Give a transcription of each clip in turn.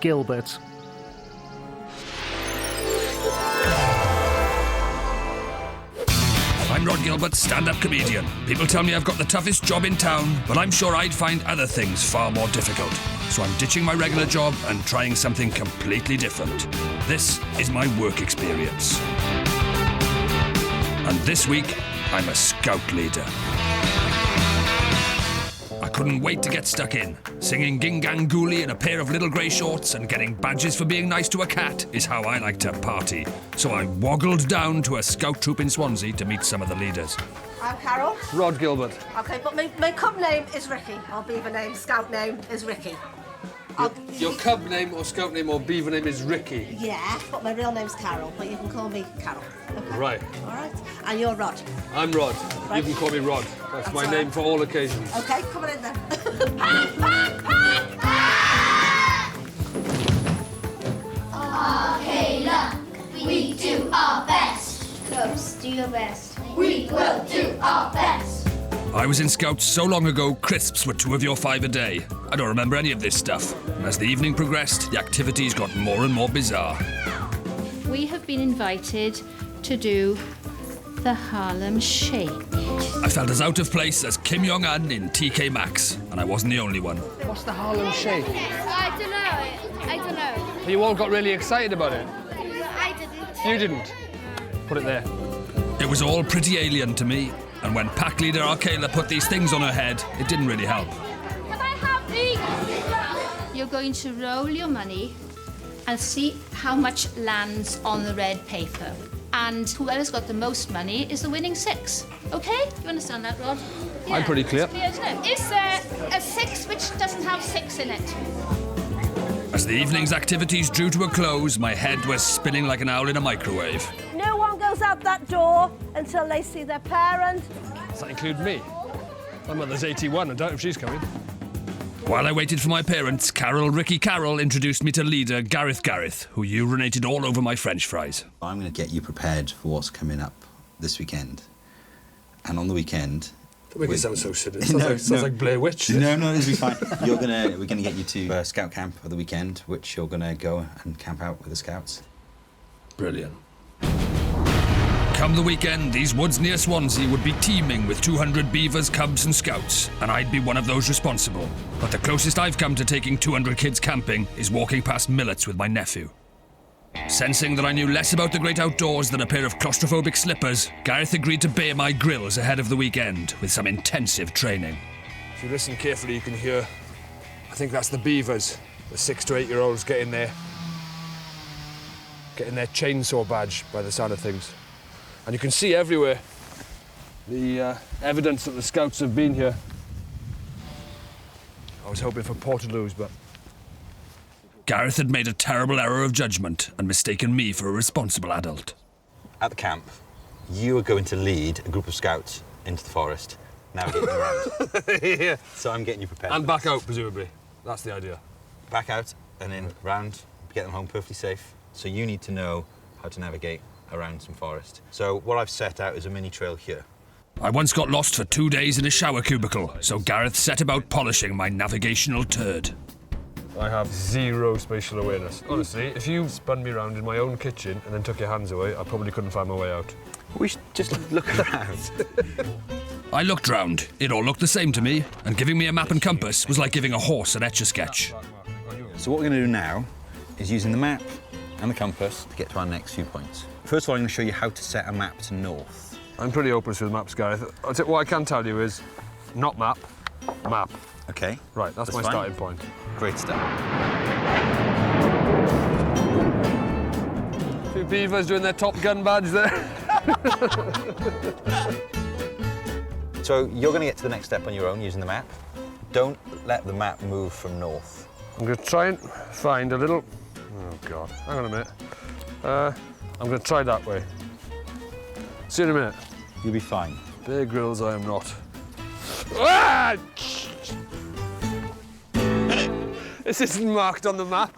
Gilbert. I'm Rhod Gilbert, stand-up comedian. People tell me I've got the toughest job in town, but I'm sure I'd find other things far more difficult. So I'm ditching my regular job and trying something completely different. This is my work experience. And this week, I'm a scout leader. I couldn't wait to get stuck in. Singing Gingangooli in a pair of little grey shorts and getting badges for being nice to a cat is how I like to party. So I woggled down to a scout troop in Swansea to meet some of the leaders. I'm Carol. Rhod Gilbert. OK, but my cub name is Ricky. Our beaver name, scout name, is Ricky. Your cub name or scout name or beaver name is Ricky? Yeah, but my real name's Carol, but you can call me Carol. Okay? Right. All right. And you're Rhod. I'm Rhod. Right. You can call me Rhod. That's my all name right. for all occasions. OK, come on in then. Okay, look, we do our best. Cubs, do your best. We will do our best. I was in Scouts so long ago, crisps were 2 of your 5 a day. I don't remember any of this stuff. And as the evening progressed, the activities got more and more bizarre. We have been invited to do the Harlem Shake. I felt as out of place as Kim Jong-un in TK Maxx, and I wasn't the only one. What's the Harlem Shake? I don't know. I don't know. You all got really excited about it. I didn't. You didn't. Put it there. It was all pretty alien to me, and when pack leader Arkayla put these things on her head, it didn't really help. Can I have these? You're going to roll your money and see how much lands on the red paper. And whoever's got the most money is the winning 6. Okay? You understand that, Rhod? I'm pretty clear. It's clear, isn't it? Is there a 6 which doesn't have 6 in it? As the evening's activities drew to a close, my head was spinning like an owl in a microwave. No one goes out that door until they see their parent. Does that include me? My mother's 81. I doubt if she's coming. While I waited for my parents, Ricky Carroll introduced me to leader Gareth, who urinated all over my French fries. I'm going to get you prepared for what's coming up this weekend. And on the weekend... Don't make it sound so silly. It sounds like Blair Witch. No, it'll be fine. We're going to get you to scout camp for the weekend, which you're going to go and camp out with the scouts. Brilliant. Come the weekend, these woods near Swansea would be teeming with 200 beavers, cubs and scouts, and I'd be one of those responsible. But the closest I've come to taking 200 kids camping is walking past millets with my nephew. Sensing that I knew less about the great outdoors than a pair of claustrophobic slippers, Gareth agreed to bare my grills ahead of the weekend with some intensive training. If you listen carefully, you can hear, I think that's the beavers, the 6 to 8 year olds getting their chainsaw badge by the sound of things. And you can see everywhere the evidence that the scouts have been here. I was hoping for portaloos, but... Gareth had made a terrible error of judgment and mistaken me for a responsible adult. At the camp, you are going to lead a group of scouts into the forest, navigating around. Yeah. So I'm getting you prepared. And back out, presumably. That's the idea. Back out and then round, get them home perfectly safe. So you need to know how to navigate around some forest. So what I've set out is a mini trail here. I once got lost for 2 days in a shower cubicle, so Gareth set about polishing my navigational turd. I have 0 spatial awareness. Honestly, if you spun me around in my own kitchen and then took your hands away, I probably couldn't find my way out. We should just look around. I looked round. It all looked the same to me, and giving me a map and compass was like giving a horse an Etch-a-Sketch. So what we're going to do now is using the map and the compass to get to our next few points. First of all, I'm going to show you how to set a map to north. I'm pretty hopeless with maps, Gareth. What I can tell you is, not map, map. OK. Right, that's my fine. starting point. Great start. A few beavers doing their Top Gun badge there. So you're going to get to the next step on your own using the map. Don't let the map move from north. I'm going to try and find a little... Oh, God. Hang on a minute. I'm going to try that way. See you in a minute. You'll be fine. Bear Grylls, I am not. Ah! This isn't marked on the map.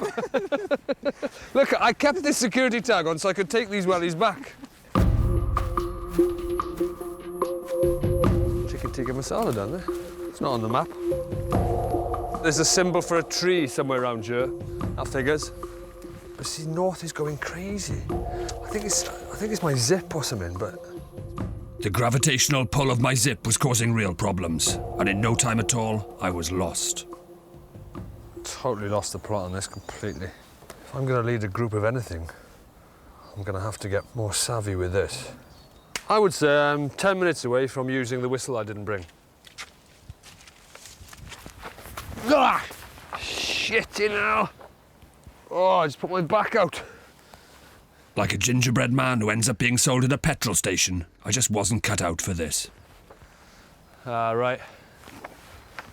Look, I kept this security tag on so I could take these wellies back. Chicken tikka masala down there. It's not on the map. There's a symbol for a tree somewhere around here. That figures. But see, North is going crazy. I think it's my zip or something, but... The gravitational pull of my zip was causing real problems, and in no time at all, I was lost. Totally lost the plot on this completely. If I'm going to lead a group of anything, I'm going to have to get more savvy with this. I would say I'm 10 minutes away from using the whistle I didn't bring. Ah! Shit, you know. Oh, I just put my back out. Like a gingerbread man who ends up being sold at a petrol station, I just wasn't cut out for this. Right.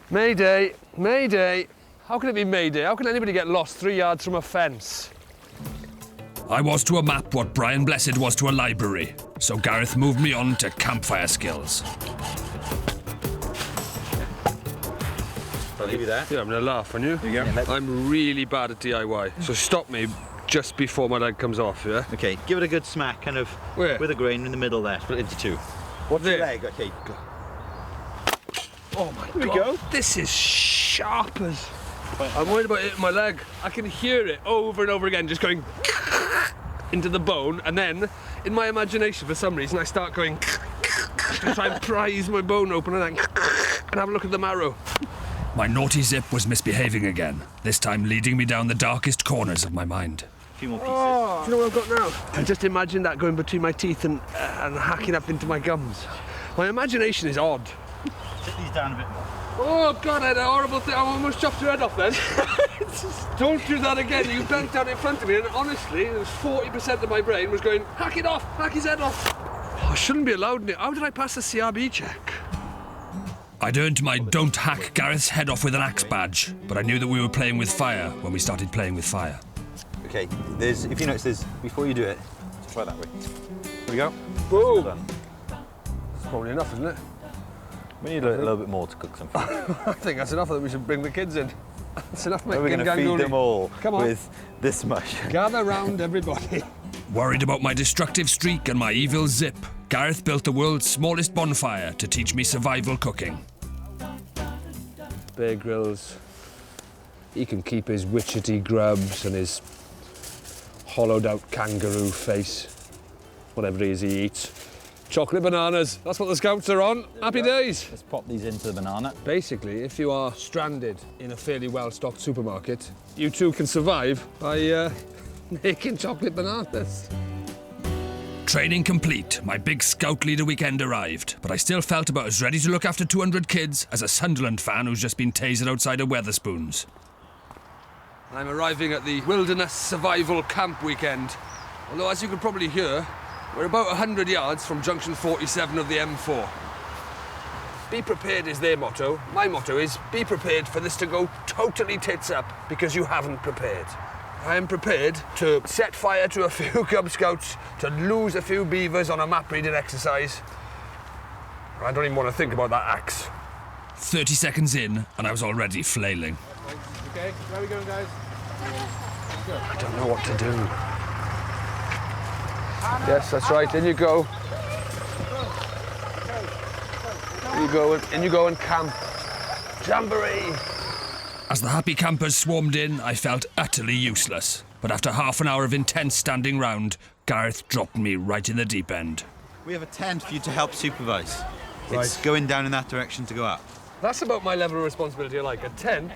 Mayday, Mayday. How can it be Mayday? How can anybody get lost 3 yards from a fence? I was to a map what Brian Blessed was to a library, so Gareth moved me on to campfire skills. I'll give you that. Yeah, I'm gonna laugh on you. There you go. I'm really bad at DIY, so stop me just before my leg comes off, yeah? Okay, give it a good smack, kind of Where? with a grain in the middle there. Split it into two. What's There. your leg? Okay, go. Oh my Here we God. go. This is sharp as... I'm worried about hitting my leg. I can hear it over and over again, just going into the bone, and then, in my imagination, for some reason, I start going to try and prise my bone open and then and have a look at the marrow. My naughty zip was misbehaving again, this time leading me down the darkest corners of my mind. A few more pieces. Oh, do you know what I've got now? I just imagine that going between my teeth and hacking up into my gums. My imagination is odd. Sit these down a bit more. Oh God, I had a horrible thing. I almost chopped your head off then. Don't do that again. You bent down in front of me and honestly, there was 40% of my brain was going, hack it off, hack his head off. Oh, I shouldn't be allowed in it. How did I pass the CRB check? I'd earned my don't hack Gareth's head off with an axe badge, but I knew that we were playing with fire when we started playing with fire. Okay, if you notice, before you do it, try that way. Here we go. Boom. Done. That's probably enough, isn't it? We need a little bit more to cook some food. I think that's enough that we should bring the kids in. That's enough making We're going to feed them all with this mush. Gather round, everybody. Worried about my destructive streak and my evil zip, Gareth built the world's smallest bonfire to teach me survival cooking. Bear Grylls. He can keep his witchetty grubs and his hollowed out kangaroo face, whatever it is he eats. Chocolate bananas, that's what the Scouts are on. Happy days. Let's pop these into the banana. Basically, if you are stranded in a fairly well-stocked supermarket, you too can survive by making chocolate bananas. Training complete, my big Scout leader weekend arrived, but I still felt about as ready to look after 200 kids as a Sunderland fan who's just been tasered outside of Wetherspoons. I'm arriving at the Wilderness Survival Camp weekend. Although, as you can probably hear, we're about 100 yards from junction 47 of the M4. Be prepared is their motto. My motto is, be prepared for this to go totally tits up because you haven't prepared. I am prepared to set fire to a few Cub Scouts, to lose a few beavers on a map reading exercise. I don't even want to think about that axe. 30 seconds in, and I was already flailing. Okay, where are we going, guys? I don't know what to do. Yes, that's right. In you go. In you go and camp. Jamboree. As the happy campers swarmed in, I felt utterly useless. But after half an hour of intense standing round, Gareth dropped me right in the deep end. We have a tent for you to help supervise. Right. It's going down in that direction to go up. That's about my level of responsibility. I like a tent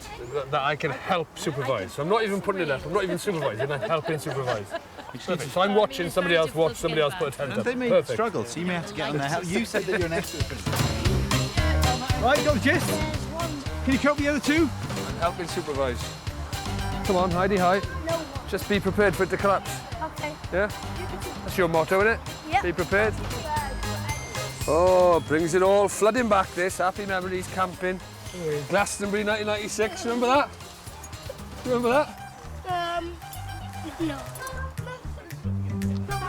that I can help supervise. So I'm not even putting it up. I'm not even supervising. I'm helping supervise. Perfect. So I'm watching somebody else watch, somebody else put a tent And up. they may Perfect. struggle, so you may have to get on their help. You said that you're an expert. Right, got the gist? Can you cope the other two? I'm helping supervise. Come on, Heidi, hi. No. Just be prepared for it to collapse. Okay. Yeah? That's your motto, isn't it? Yep. Be prepared. Oh, brings it all flooding back, this. Happy memories, camping. Glastonbury 1996, remember that? Remember that? No.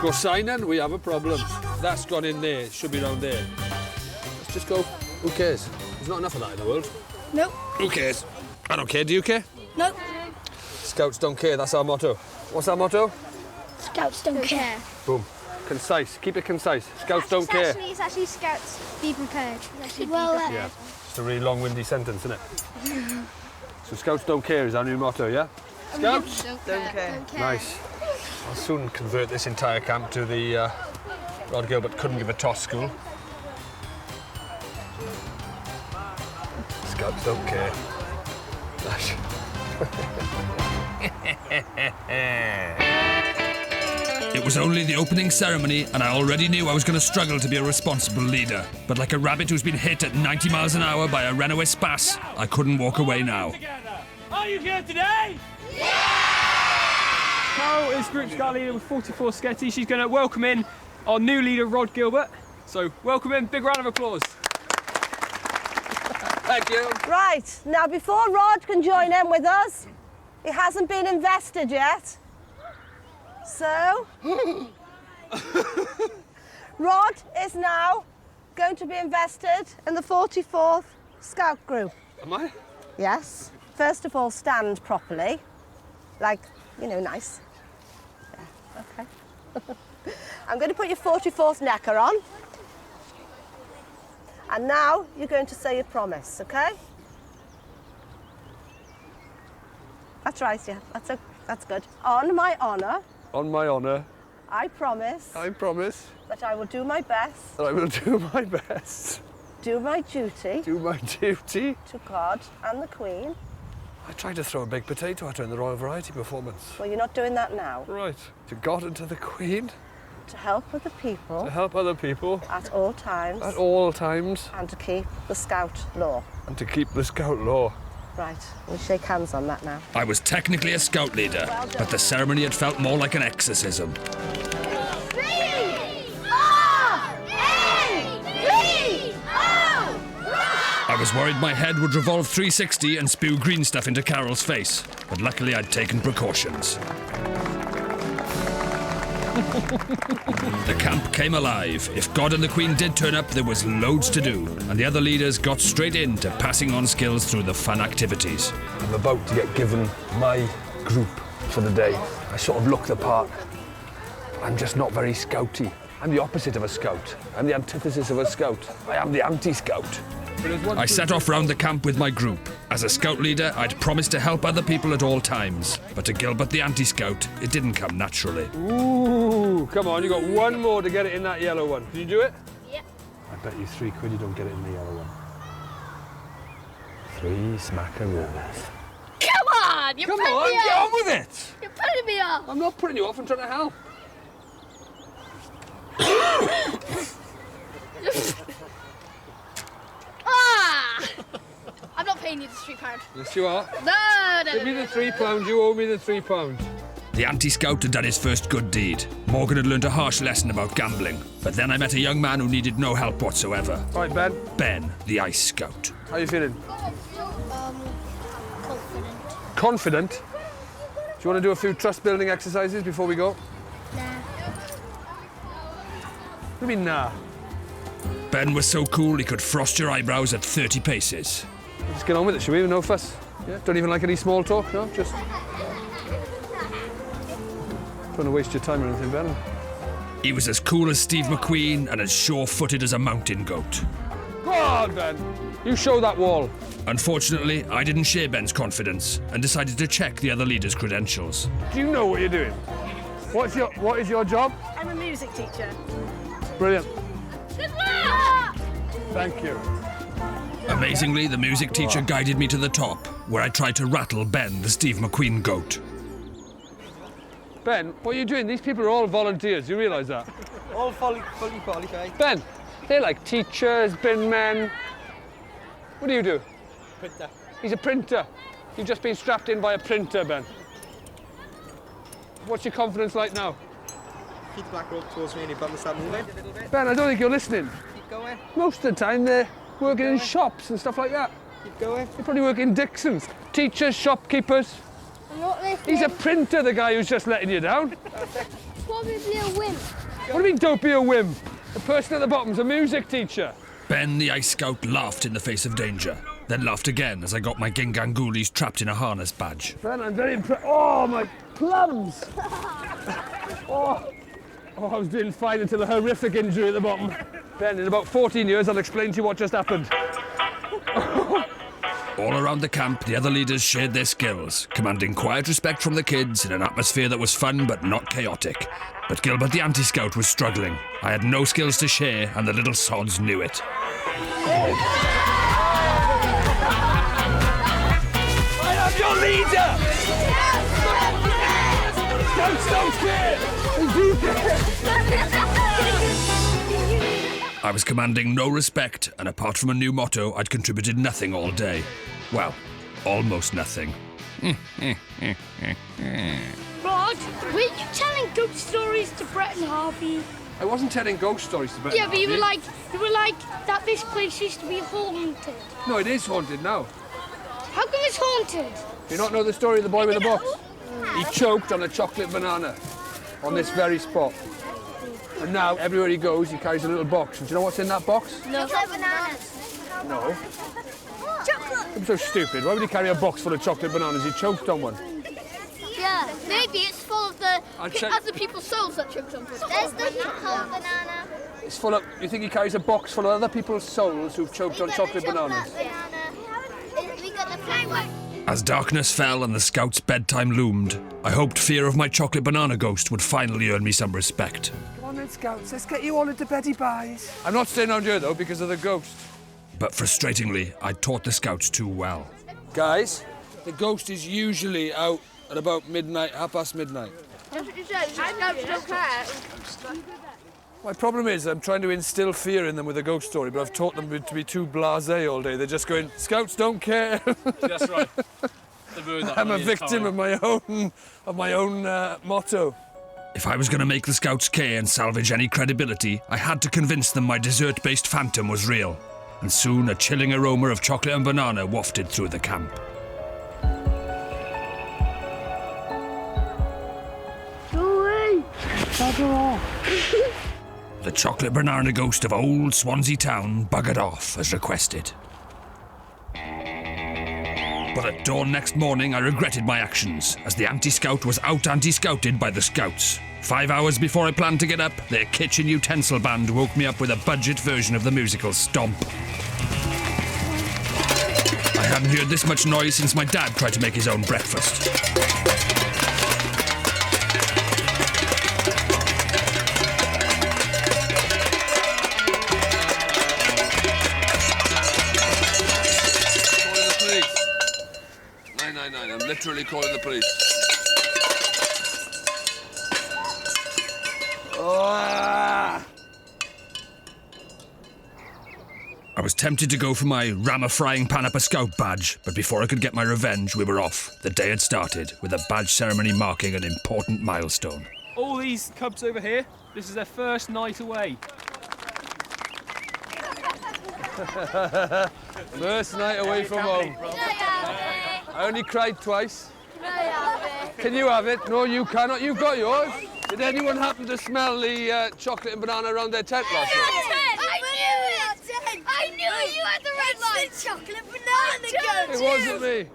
Go signing, we have a problem. That's gone in there, it should be round there. Let's just go, who cares? There's not enough of that in the world. Nope. Who cares? I don't care, do you care? Nope. Scouts don't care, that's our motto. What's our motto? Scouts don't care. Boom. Concise, keep it concise. Scouts don't care. It's actually Scouts be prepared. Well, Yeah, just a really long-winded sentence, isn't it? So Scouts don't care is our new motto, yeah? Scouts? Don't care. Nice. I'll soon convert this entire camp to the Rhod Gilbert couldn't give a toss school. Scouts don't care. It was only the opening ceremony, and I already knew I was going to struggle to be a responsible leader. But like a rabbit who's been hit at 90 miles an hour by a runaway spas, I couldn't walk away now. Are you here today? Yeah! Carol is Group Scout leader with 44 Sketty. She's going to welcome in our new leader, Rhod Gilbert. So welcome in, big round of applause. Thank you. Right, now before Rhod can join in with us, he hasn't been invested yet. So, Rhod is now going to be invested in the 44th Scout Group. Am I? Yes. First of all, stand properly. Like, you know, nice. Yeah, okay. I'm going to put your 44th necker on. And now you're going to say your promise, okay? That's right, yeah. That's good. On my honour. On my honour. I promise. I promise. That I will do my best. That I will do my best. Do my duty. Do my duty. To God and the Queen. I tried to throw a big potato at her in the Royal Variety performance. Well, you're not doing that now. Right. To God and to the Queen. To help other people. To help other people. At all times. At all times. And to keep the Scout law. And to keep the Scout law. Right, we'll shake hands on that now. I was technically a Scout leader, but the ceremony had felt more like an exorcism. I was worried my head would revolve 360 and spew green stuff into Carol's face, but luckily I'd taken precautions. The camp came alive. If God and the Queen did turn up, there was loads to do, and the other leaders got straight into passing on skills through the fun activities. I'm about to get given my group for the day. I sort of look the part. I'm just not very scouty. I'm the opposite of a scout. I'm the antithesis of a scout. I am the anti-scout. I set off round the camp with my group. As a Scout leader, I'd promised to help other people at all times. But to Gilbert the anti-Scout, it didn't come naturally. Ooh, come on, you got one more to get it in that yellow one. Can you do it? Yep. I bet you £3 you don't get it in the yellow one. 3 smackaroos. Come on! You're Come putting on, me get off! on with it! You're putting me off! I'm not putting you off, I'm trying to help. I'm not paying you the £3. Yes, you are. No. Give me the £3, you owe me the £3. The anti-Scout had done his first good deed. Morgan had learned a harsh lesson about gambling. But then I met a young man who needed no help whatsoever. All right, Ben. Ben, the Ice Scout. How are you feeling? Confident. Confident? Do you want to do a few trust-building exercises before we go? Nah. What do you mean, nah? Ben was so cool he could frost your eyebrows at 30 paces. Let's get on with it, shall we? No fuss. Yeah? Don't even like any small talk, no? Just... Don't want to waste your time or anything, Ben. He was as cool as Steve McQueen and as sure-footed as a mountain goat. Go on, Ben. You show that wall. Unfortunately, I didn't share Ben's confidence and decided to check the other leaders' credentials. Do you know what you're doing? What is your job? I'm a music teacher. Brilliant. Good luck! Thank you. Amazingly, the music teacher guided me to the top, where I tried to rattle Ben, the Steve McQueen goat. Ben, what are you doing? These people are all volunteers. You realise that? All fully qualified. Ben, they're like teachers, bin men. What do you do? Printer. He's a printer. You've just been strapped in by a printer, Ben. What's your confidence like now? Keep the black rope towards me and you bump the stab moving a little bit. Ben, I don't think you're listening. Keep going. Most of the time they're working in shops and stuff like that. Keep going. They probably work in Dixon's. Teachers, shopkeepers. I'm not listening. He's a printer, the guy who's just letting you down. Probably a wimp. What do you mean, don't be a wimp? The person at the bottom's a music teacher. Ben, the Ice Scout, laughed in the face of danger, then laughed again as I got my Gingangulis trapped in a harness badge. Ben, I'm very impressed. Oh, my plums! Oh, I was doing fine until a horrific injury at the bottom. Ben, in about 14 years, I'll explain to you what just happened. All around the camp, the other leaders shared their skills, commanding quiet respect from the kids in an atmosphere that was fun but not chaotic. But Gilbert the anti-scout was struggling. I had no skills to share, and the little sods knew it. I am your leader! I was commanding no respect, and apart from a new motto, I'd contributed nothing all day. Well, almost nothing. Rod, were you telling ghost stories to Brett and Harvey? I wasn't telling ghost stories to Brett. Yeah, but you were like that this place used to be haunted. No, it is haunted now. How come it's haunted? Do you not know the story of the boy with the box? He choked on a chocolate banana on this very spot. And now, everywhere he goes, he carries a little box. And do you know what's in that box? No. Bananas. No. Chocolate. I'm so stupid. Why would he carry a box full of chocolate bananas? He choked on one. Yeah, maybe it's full of the check. other people's souls that choked on. There's the whole banana. It's full of... You think he carries a box full of other people's souls who've choked on chocolate bananas? We got the flower. As darkness fell and the scouts' bedtime loomed, I hoped fear of my chocolate banana ghost would finally earn me some respect. Come on then, Scouts. Let's get you all into Betty Pies. I'm not staying around here, though, because of the ghost. But frustratingly, I taught the scouts too well. Guys, the ghost is usually out at about midnight, midnight. That's what you said. Scouts don't care. My problem is I'm trying to instill fear in them with a ghost story, but I've taught them to be too blasé all day. They're just going, Scouts don't care. That's right. I'm a victim of my own motto. If I was going to make the scouts care and salvage any credibility, I had to convince them my dessert-based phantom was real. And soon a chilling aroma of chocolate and banana wafted through the camp. Go away. Bugger off. The chocolate banana ghost of old Swansea town buggered off as requested. But at dawn next morning, I regretted my actions, as the anti-scout was out-anti-scouted by the scouts. 5 hours before I planned to get up, their kitchen utensil band woke me up with a budget version of the musical Stomp. I hadn't heard this much noise since my dad tried to make his own breakfast. I'm literally calling the police. I was tempted to go for my ram a frying pan up a scout badge, but before I could get my revenge, we were off. The day had started, with a badge ceremony marking an important milestone. All these cubs over here, this is their first night away. First night away from home. I only cried twice. Can you have it? No, you cannot. You've got yours. Did anyone happen to smell the chocolate and banana around their tent last night? I knew you had the red light. Chocolate banana It wasn't me.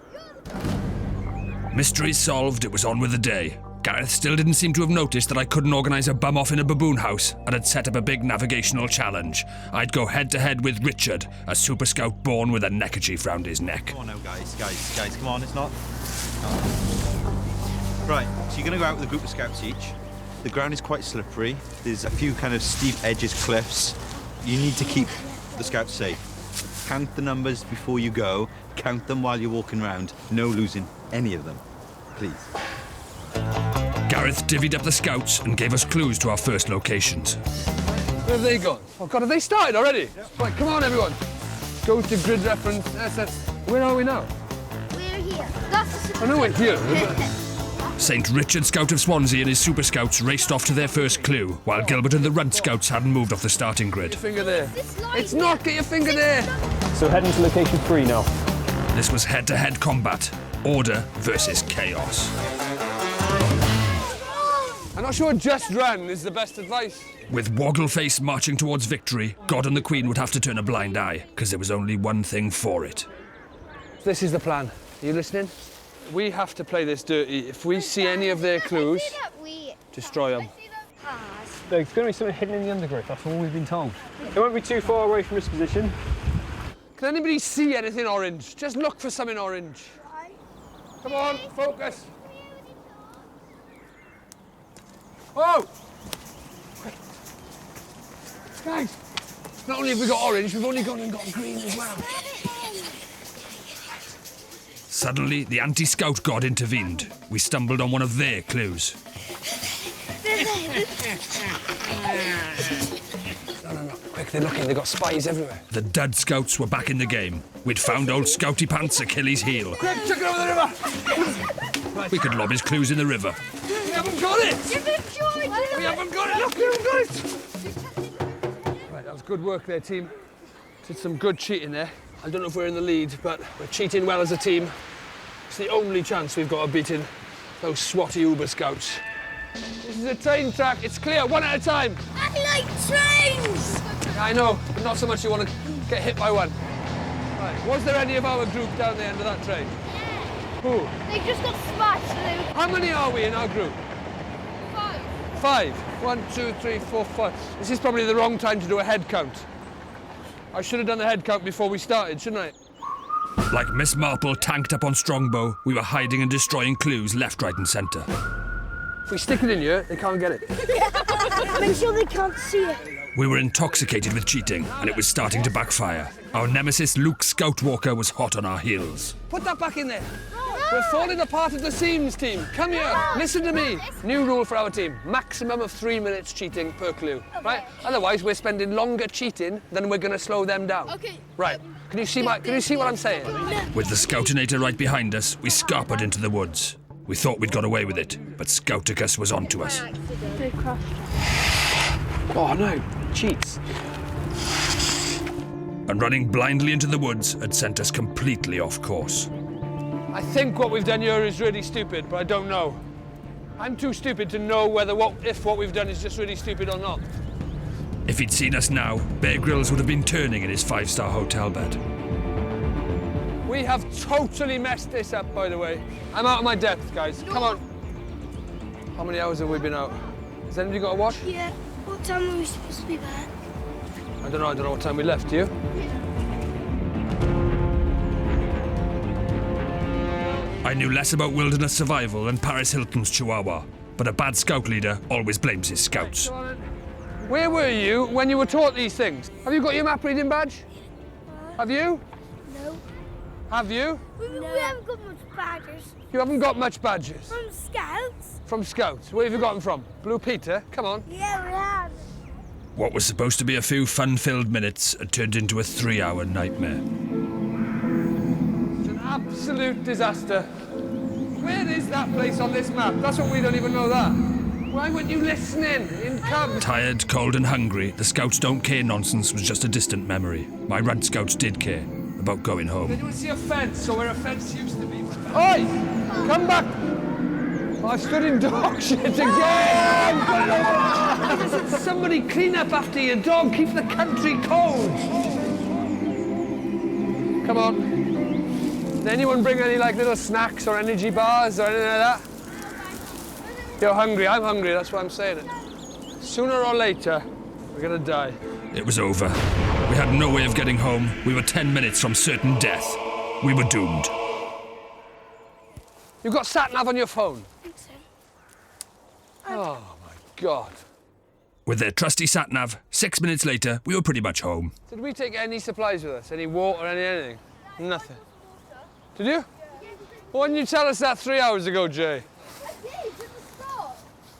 Mystery solved, it was on with the day. Gareth still didn't seem to have noticed that I couldn't organise a bum-off in a baboon house and had set up a big navigational challenge. I'd go head-to-head with Richard, a super scout born with a neckerchief round his neck. Come on now, guys, come on, it's not. Right, so you're going to go out with a group of scouts each. The ground is quite slippery. There's a few kind of steep edges, cliffs. You need to keep the scouts safe. Count the numbers before you go. Count them while you're walking around. No losing any of them, please. Gareth divvied up the scouts and gave us clues to our first locations. Where have they gone? Oh God, have they started already? Yep. Right, come on everyone. Go to grid reference SS. Where are we now? We're here. That's the I know we're here. St. Richard Scout of Swansea and his super scouts raced off to their first clue, while Gilbert and the Rhod Scouts hadn't moved off the starting grid. Get your finger there. It's not, get your finger there. So heading to location 3 now. This was head-to-head combat. Order versus chaos. I'm not sure just run is the best advice. With Woggleface marching towards victory, God and the Queen would have to turn a blind eye, because there was only one thing for it. This is the plan. Are you listening? We have to play this dirty. If we see any of their clues, destroy them. There's going to be something hidden in the undergrowth, that's all we've been told. It won't be too far away from this position. Can anybody see anything orange? Just look for something orange. Come on, focus. Whoa! Quick. Guys, not only have we got orange, we've only gone and got green as well. Suddenly, the anti-scout god intervened. We stumbled on one of their clues. No. Quick, they're looking. They've got spies everywhere. The dud scouts were back in the game. We'd found old Scouty Pants' Achilles' heel. Quick, chuck it over the river! We could lob his clues in the river. We haven't got it! We haven't got it! Look, we haven't got it! Right, that was good work there, team. Did some good cheating there. I don't know if we're in the lead, but we're cheating well as a team. It's the only chance we've got of beating those swatty Uber Scouts. This is a train track. It's clear, one at a time. I like trains! Yeah, I know, but not so much you want to get hit by one. Right, was there any of our group down the end of that train? Yeah. Who? They just got smashed. How many are we in our group? 5. 5. 1, 2, 3, 4, 5. This is probably the wrong time to do a head count. I should have done the head count before we started, shouldn't I? Like Miss Marple tanked up on Strongbow, we were hiding and destroying clues left, right and centre. If we stick it in here, they can't get it. Make sure they can't see it. We were intoxicated with cheating, and it was starting to backfire. Our nemesis, Luke Scoutwalker, was hot on our heels. Put that back in there. We're falling apart at the seams, team. Come here. Listen to me. New rule for our team. Maximum of 3 minutes cheating per clue. Right? Otherwise, we're spending longer cheating than we're going to slow them down. Okay. Right. Can you see what I'm saying? With the Scoutinator right behind us, we scarpered into the woods. We thought we'd got away with it, but Scouticus was onto us. They crashed. Oh, no. Cheats. And running blindly into the woods had sent us completely off course. I think what we've done here is really stupid, but I don't know. I'm too stupid to know if what we've done is just really stupid or not. If he'd seen us now, Bear Grylls would have been turning in his 5-star hotel bed. We have totally messed this up, by the way. I'm out of my depth, guys. Come on. How many hours have we been out? Has anybody got a watch? Yeah. What time are we supposed to be back? I don't know what time we left, do you? I knew less about wilderness survival than Paris Hilton's Chihuahua, but a bad scout leader always blames his scouts. Where were you when you were taught these things? Have you got your map reading badge? Have you? No. Have you? We haven't got much badges. You haven't got much badges? From Scouts? From Scouts? Where have you got them from? Blue Peter? Come on. Yeah, we have. What was supposed to be a few fun-filled minutes had turned into a 3-hour nightmare. It's an absolute disaster. Where is that place on this map? That's what we don't even know that. Why weren't you listening in cubs? Tired, cold and hungry, the Scouts don't care nonsense was just a distant memory. My runt Scouts did care about going home. Did you see a fence or where a fence used to be? Oi! Come back! I stood in dog shit again! Somebody clean up after your dog. Keep the country cold. Come on. Did anyone bring any little snacks or energy bars or anything like that? You're hungry. I'm hungry. That's why I'm saying it. Sooner or later, we're gonna die. It was over. We had no way of getting home. We were 10 minutes from certain death. We were doomed. You've got sat-nav on your phone? I think so. Oh, my God. With their trusty sat-nav, 6 minutes later, we were pretty much home. Did we take any supplies with us? Any water, anything? Nothing. Did you? Why didn't you tell us that 3 hours ago, Jay? I did, at the start.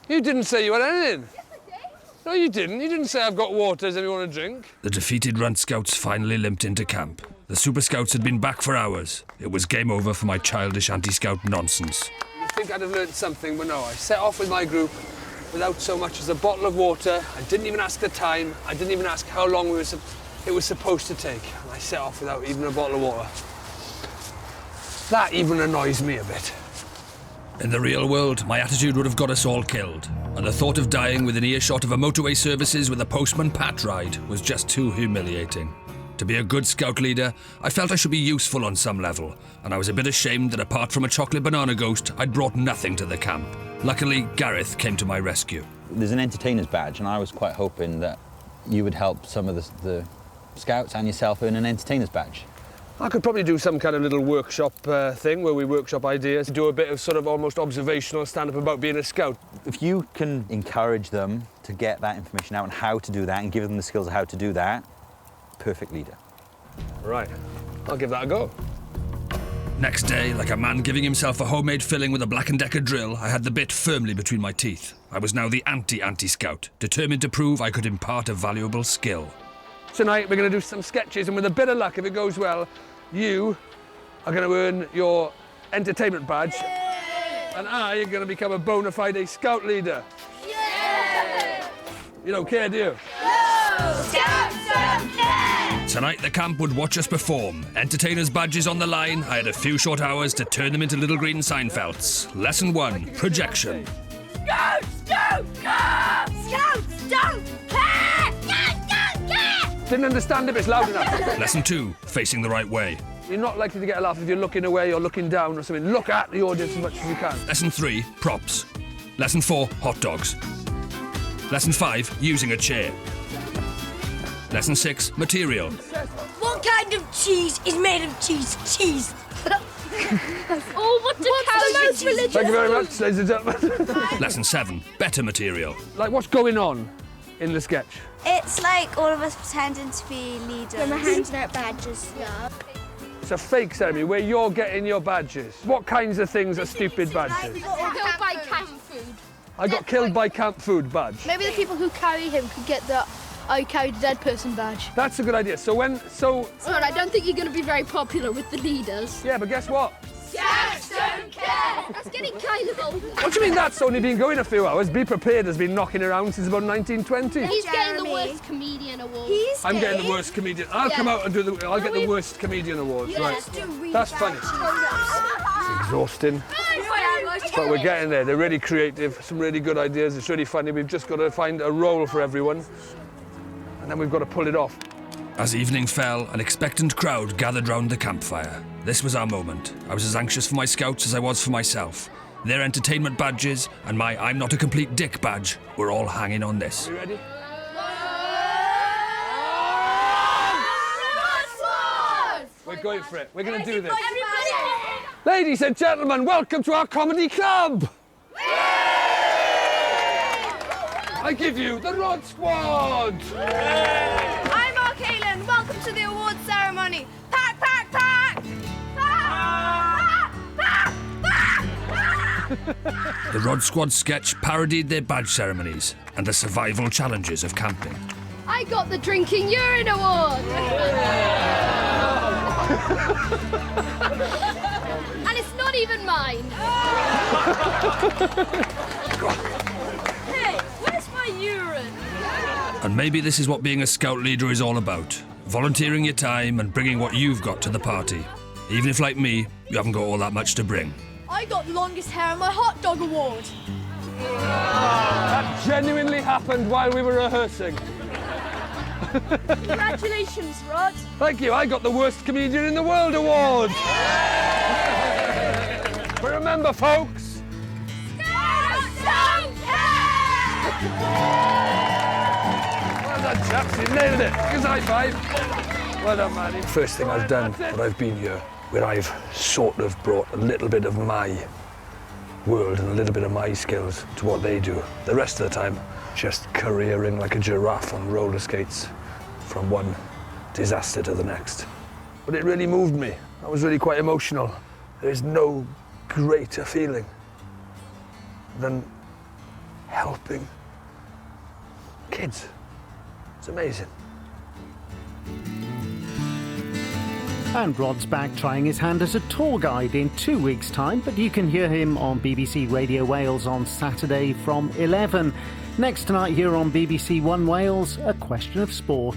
You didn't say you had anything. Yes, I did. No, you didn't. You didn't say I've got water. Does anyone want a drink? The defeated Runt Scouts finally limped into camp. The Super Scouts had been back for hours. It was game over for my childish anti-scout nonsense. You think I'd have learned something, but no. I set off with my group without so much as a bottle of water. I didn't even ask the time. I didn't even ask how long it was supposed to take. And I set off without even a bottle of water. That even annoys me a bit. In the real world, my attitude would have got us all killed, and the thought of dying within earshot of a motorway services with a postman Pat ride was just too humiliating. To be a good scout leader, I felt I should be useful on some level, and I was a bit ashamed that apart from a chocolate banana ghost, I'd brought nothing to the camp. Luckily, Gareth came to my rescue. There's an entertainer's badge, and I was quite hoping that you would help some of the Scouts and yourself earn an entertainer's badge. I could probably do some kind of little workshop thing where we workshop ideas, do a bit of sort of almost observational stand-up about being a scout. If you can encourage them to get that information out and how to do that and give them the skills of how to do that, perfect leader. Right, I'll give that a go. Next day, like a man giving himself a homemade filling with a Black & Decker drill, I had the bit firmly between my teeth. I was now the anti-scout, determined to prove I could impart a valuable skill. Tonight we're going to do some sketches, and with a bit of luck, if it goes well, you are going to earn your entertainment badge. Yay! And I am going to become a bona fide scout leader. Yay! You don't care, do you? No! Scouts don't care! Tonight the camp would watch us perform. Entertainers' badges on the line. I had a few short hours to turn them into little green Seinfelds. Lesson 1, projection. Scouts don't care! Scouts don't care! Scouts don't care! Didn't understand if it's loud enough. Lesson 2, facing the right way. You're not likely to get a laugh if you're looking away or looking down or something. Look at the audience as much as you can. Lesson 3, props. Lesson 4, hot dogs. Lesson 5, using a chair. Lesson 6, material. What kind of cheese is made of cheese? Cheese. Oh, what's the most religious? Thank you very much, ladies and gentlemen. Lesson 7, better material. Like, what's going on in the sketch? It's like all of us pretending to be leaders. When we're handing out badges. Yeah. It's a fake ceremony where you're getting your badges. What kinds of things are stupid badges? Killed by camp food. I got killed by camp food badge. Maybe the people who carry him could get the I carried a dead person badge. That's a good idea. Sorry, I don't think you're going to be very popular with the leaders. Yeah, but guess what? Scouts don't care! That's getting kind of old. What do you mean that's only been going a few hours? Be Prepared has been knocking around since about 1920. He's getting the worst comedian award. I'm getting the worst comedian. I'll come out and do the. I'll get the worst comedian awards. Yeah, right. That's funny. It's exhausting. But we're getting there. They're really creative, some really good ideas. It's really funny. We've just got to find a role for everyone. And then we've got to pull it off. As evening fell, an expectant crowd gathered round the campfire. This was our moment. I was as anxious for my scouts as I was for myself. Their entertainment badges and my I'm not a complete dick badge were all hanging on this. Are you ready? We're going for it. We're going to do this. Ladies and gentlemen, welcome to our comedy club. I give you the Rhod Squad. I'm Mark Halen. Welcome to the awards ceremony. Pack, pack, pack! Pack! Pack! Pack! Pack! The Rhod Squad sketch parodied their badge ceremonies and the survival challenges of camping. I got the drinking urine award. And it's not even mine. Hey, where's my urine? And maybe this is what being a scout leader is all about. Volunteering your time and bringing what you've got to the party. Even if, like me, you haven't got all that much to bring. I got longest hair on my hot dog award. That genuinely happened while we were rehearsing. Congratulations, Rhod. Thank you. I got the worst comedian in the world award. But remember, folks. Scouts don't care! Well done, chaps. You nailed it. Give us a high five. Well done, Maddie. First thing I've done, but I've been here, where I've sort of brought a little bit of my world and a little bit of my skills to what they do. The rest of the time, just careering like a giraffe on roller skates from one disaster to the next. But it really moved me. I was really quite emotional. There's no greater feeling than helping kids. It's amazing. And Rhod's back trying his hand as a tour guide in 2 weeks' time, but you can hear him on BBC Radio Wales on Saturday from 11. Next tonight here on BBC One Wales, A Question of Sport.